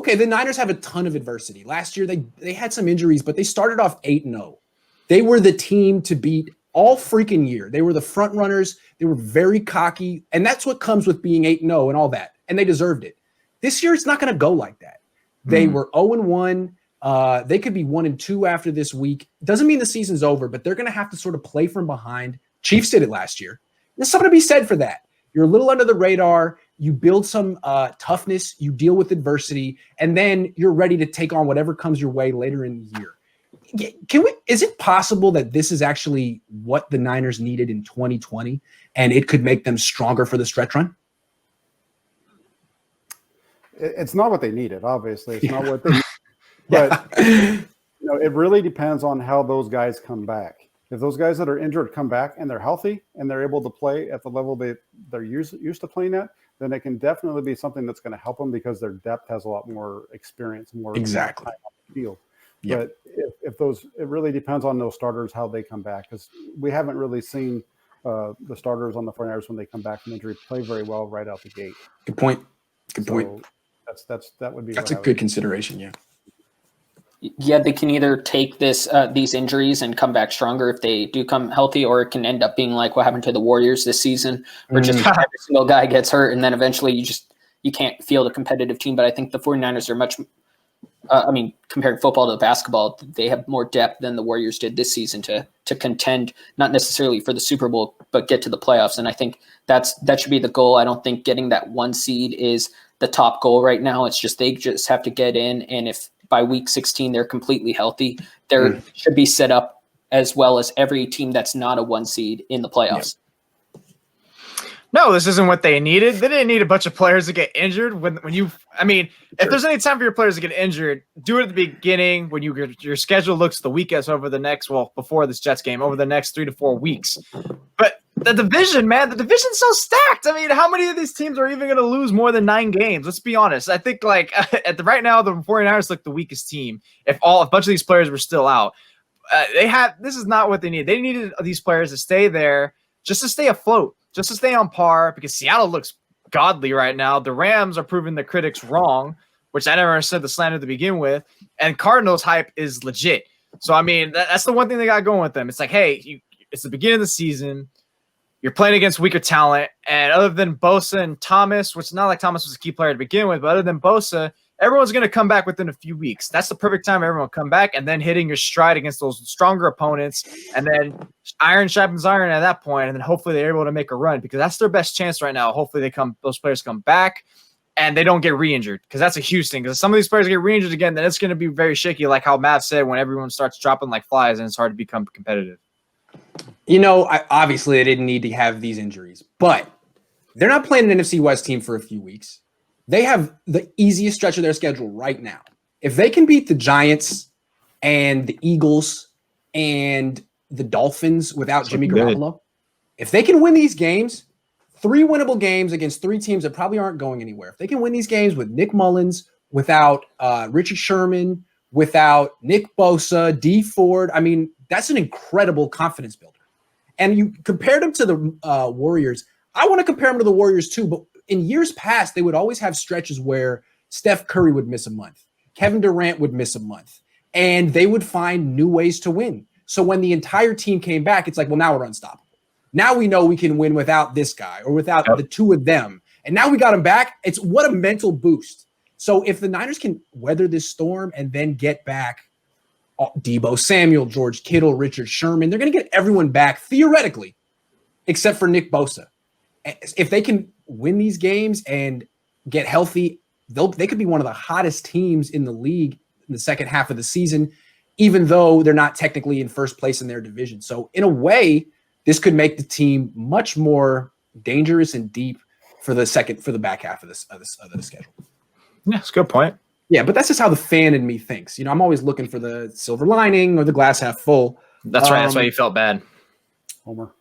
okay, the Niners have a ton of adversity. Last year, they had some injuries, but they started off 8-0. They were the team to beat all freaking year. They were the front runners. They were very cocky, and that's what comes with being 8-0 and all that, and they deserved it. This year, it's not going to go like that. They were 0-1. They could be 1-2 after this week. Doesn't mean the season's over, but they're going to have to sort of play from behind. Chiefs did it last year. There's something to be said for that. You're a little under the radar. You build some toughness. You deal with adversity, and then you're ready to take on whatever comes your way later in the year. Is it possible that this is actually what the Niners needed in 2020, and it could make them stronger for the stretch run? It's not what they needed, obviously. It's not what they needed. But it really depends on how those guys come back. If those guys that are injured come back and they're healthy and they're able to play at the level they're used to playing at, then it can definitely be something that's going to help them because their depth has a lot more experience, more time on the field. Yep. But it really depends on those starters, how they come back, because we haven't really seen the starters on the 49ers when they come back from injury play very well right out the gate. Good point. That would be. That's a good consideration. Yeah. Yeah, they can either take these injuries and come back stronger if they do come healthy, or it can end up being like what happened to the Warriors this season, where just every single guy gets hurt, and then eventually you can't field a competitive team. But I think the 49ers are much. Comparing football to basketball, they have more depth than the Warriors did this season to contend, not necessarily for the Super Bowl, but get to the playoffs. And I think that should be the goal. I don't think getting that 1 seed is the top goal right now. It's just they just have to get in, and if by week 16 they're completely healthy, they should be set up as well as every team that's not a 1 seed in the playoffs. Yeah. No, this isn't what they needed. They didn't need a bunch of players to get injured. If there's any time for your players to get injured, do it at the beginning when your schedule looks the weakest before this Jets game, over the next 3 to 4 weeks. But the division, man, the division's so stacked. I mean, how many of these teams are even going to lose more than 9 games? Let's be honest. I think right now, the 49ers look the weakest team. If a bunch of these players were still out, this is not what they need. They needed these players to stay there just to stay afloat, just to stay on par, because Seattle looks godly right now. The Rams are proving the critics wrong, which I never said the slander to begin with. And Cardinals hype is legit. So, I mean, that's the one thing they got going with them. It's like, hey, it's the beginning of the season. You're playing against weaker talent. And other than Bosa and Thomas, which is not like Thomas was a key player to begin with, but other than Bosa, everyone's going to come back within a few weeks. That's the perfect time everyone will come back, and then hitting your stride against those stronger opponents, and then iron sharpens iron at that point, and then hopefully they're able to make a run, because that's their best chance right now. Hopefully those players come back and they don't get re-injured, because that's a huge thing. Because some of these players get re-injured again, then it's going to be very shaky, like how Matt said, when everyone starts dropping like flies and it's hard to become competitive. Obviously they didn't need to have these injuries, but they're not playing an NFC West team for a few weeks. They have the easiest stretch of their schedule right now. If they can beat the Giants and the Eagles and the Dolphins without Jimmy Garoppolo, if they can win these games, 3 winnable games against 3 teams that probably aren't going anywhere. If they can win these games with Nick Mullins, without Richard Sherman, without Nick Bosa, D Ford, I mean, that's an incredible confidence builder. And you compared them to the Warriors. I want to compare them to the Warriors too, but in years past, they would always have stretches where Steph Curry would miss a month, Kevin Durant would miss a month, and they would find new ways to win. So when the entire team came back, it's like, well, now we're unstoppable. Now we know we can win without this guy or without the 2 of them. And now we got him back. It's what a mental boost. So if the Niners can weather this storm and then get back Deebo Samuel, George Kittle, Richard Sherman, they're going to get everyone back theoretically, except for Nick Bosa. If they can win these games and get healthy, they could be one of the hottest teams in the league in the second half of the season, even though they're not technically in first place in their division. So in a way, this could make the team much more dangerous and deep for the back half of the schedule. Yeah, that's a good point. Yeah, but that's just how the fan in me thinks. I'm always looking for the silver lining or the glass half full. That's right. That's why you felt bad. Homer.